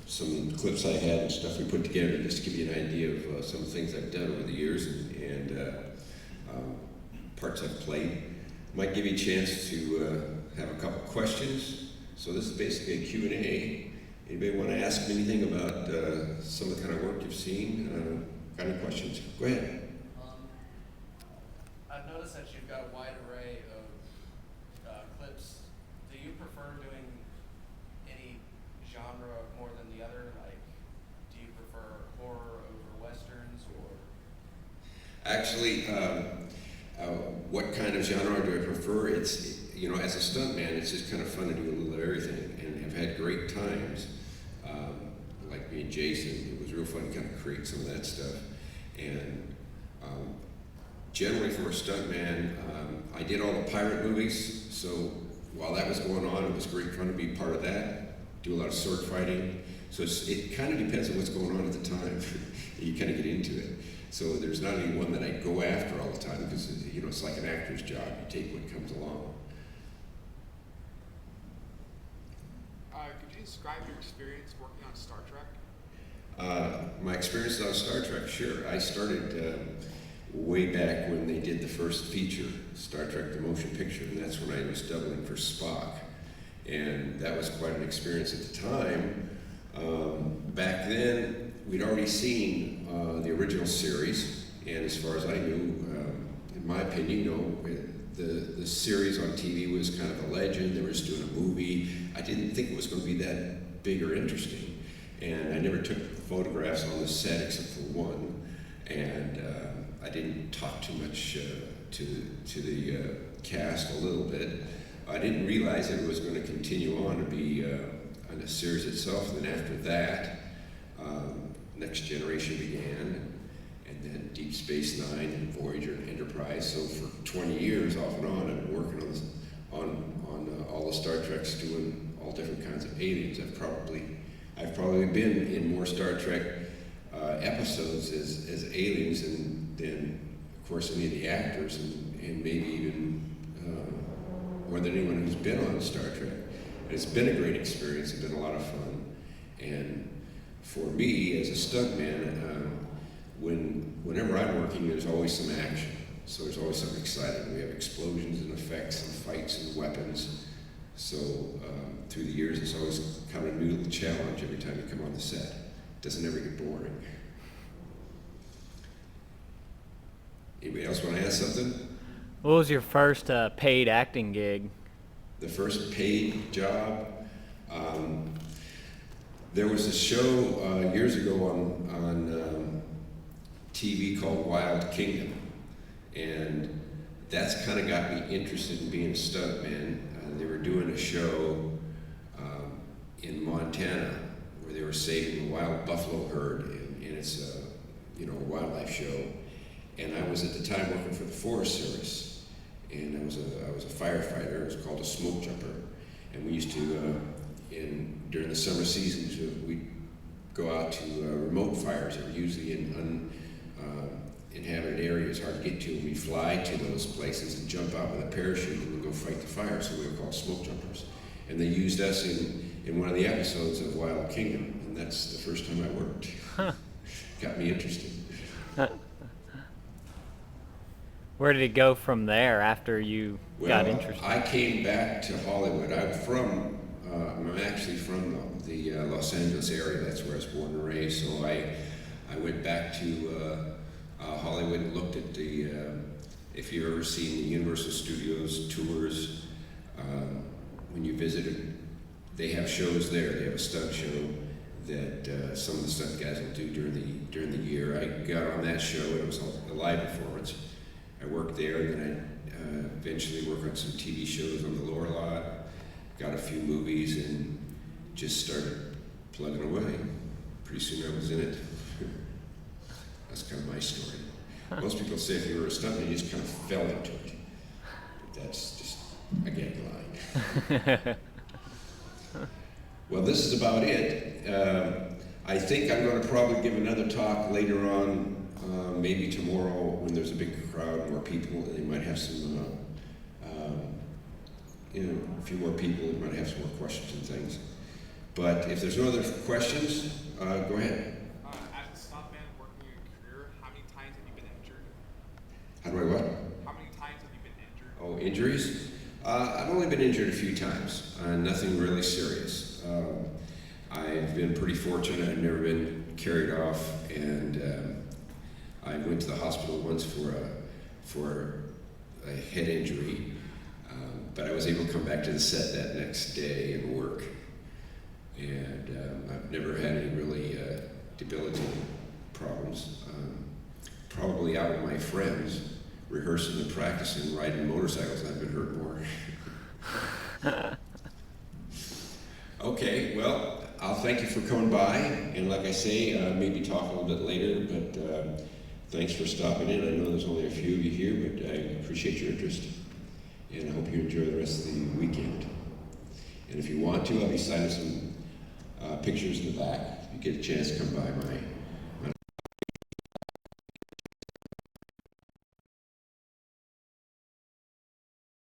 some clips I had and stuff we put together just to give you an idea of some of the things I've done over the years and parts I've played. Might give you a chance to have a couple questions. So this is basically a Q&A. Anybody want to ask me anything about some of the kind of work you've seen? Got any questions? Go ahead. I've noticed that you've got a wide array of clips. Do you prefer doing any genre more than the other? Like, do you prefer horror over westerns, or? Actually, what kind of genre do I prefer? It's, you know, as a stuntman, it's just kind of fun to do a little of everything, and I've had great times. Like me and Jason, it was real fun to kind of create some of that stuff. And generally for a stuntman, I did all the pirate movies, so while that was going on, it was great fun to be part of that, do a lot of sword fighting. So it kind of depends on what's going on at the time. You kind of get into it. So there's not any one that I go after all the time because, you know, it's like an actor's job. You take what comes along. Could you describe your experience working on Star Trek? My experience on Star Trek, sure. I started way back when they did the first feature, Star Trek the Motion Picture, and that's when I was doubling for Spock. And that was quite an experience at the time. Back then, we'd already seen the original series, and as far as I knew, in my opinion, you know, the series on TV was kind of a legend. They were just doing a movie. I didn't think it was going to be that big or interesting, and I never took photographs on the set except for one, and I didn't talk too much to the cast a little bit. I didn't realize that it was going to continue on to be on the series itself, and then after that, Next Generation began, and then Deep Space Nine and Voyager and Enterprise. So for 20 years, off and on, I've been working on all the Star Treks, doing all different kinds of aliens. I've probably been in more Star Trek episodes as aliens than of course any of the actors, and maybe even more than anyone who's been on Star Trek. It's been a great experience. It's been a lot of fun, and for me as a stuntman, whenever I'm working, there's always some action. So there's always something exciting. We have explosions and effects and fights and weapons. So through the years, it's always kind of a new little challenge every time you come on the set. It doesn't ever get boring. Anybody else want to ask something? What was your first paid acting gig? The first paid job? There was a show years ago on TV called Wild Kingdom, and that's kind of got me interested in being a stuntman. They were doing a show in Montana where they were saving a wild buffalo herd, and it's a wildlife show. And I was at the time working for the Forest Service, and I was a firefighter. It was called a smoke jumper, and we used to during the summer seasons we'd go out to remote fires that were usually in inhabited areas, hard to get to, and we'd fly to those places and jump out with a parachute and then go fight the fire. So we were called smoke jumpers, and they used us in one of the episodes of Wild Kingdom, and that's the first time I worked. Huh. Got me interested. Where did it go from there after you got Well, interested? I came back to Hollywood. I'm actually from the Los Angeles area. That's where I was born and raised. So I went back to Hollywood and looked at if you've ever seen the Universal Studios tours, when you visited, they have shows there. They have a stunt show that some of the stunt guys will do during the year. I got on that show, and it was a live performance. I worked there, and then I eventually worked on some TV shows on the lower lot, got a few movies, and just started plugging away. Pretty soon I was in it. That's kind of my story. Most people say if you were a stuntman, you just kind of fell into it. But that's just a gag line. Well, this is about it. I think I'm going to probably give another talk later on, maybe tomorrow when there's a big crowd, more people. They might have some, a few more people. They might have some more questions and things. But if there's no other questions, go ahead. As a stuntman working your career, how many times have you been injured? How do I what? How many times have you been injured? Oh, injuries? I've only been injured a few times, nothing really serious. I've been pretty fortunate. I've never been carried off, and I went to the hospital once for a head injury, but I was able to come back to the set that next day and work. And I've never had any really debilitating problems. Probably out of my friends rehearsing and practicing riding motorcycles, I've been hurt more. Okay, well, I'll thank you for coming by, and like I say, maybe talk a little bit later, but thanks for stopping in. I know there's only a few of you here, but I appreciate your interest, and I hope you enjoy the rest of the weekend. And if you want to, I'll be signing some pictures in the back. If you get a chance, come by my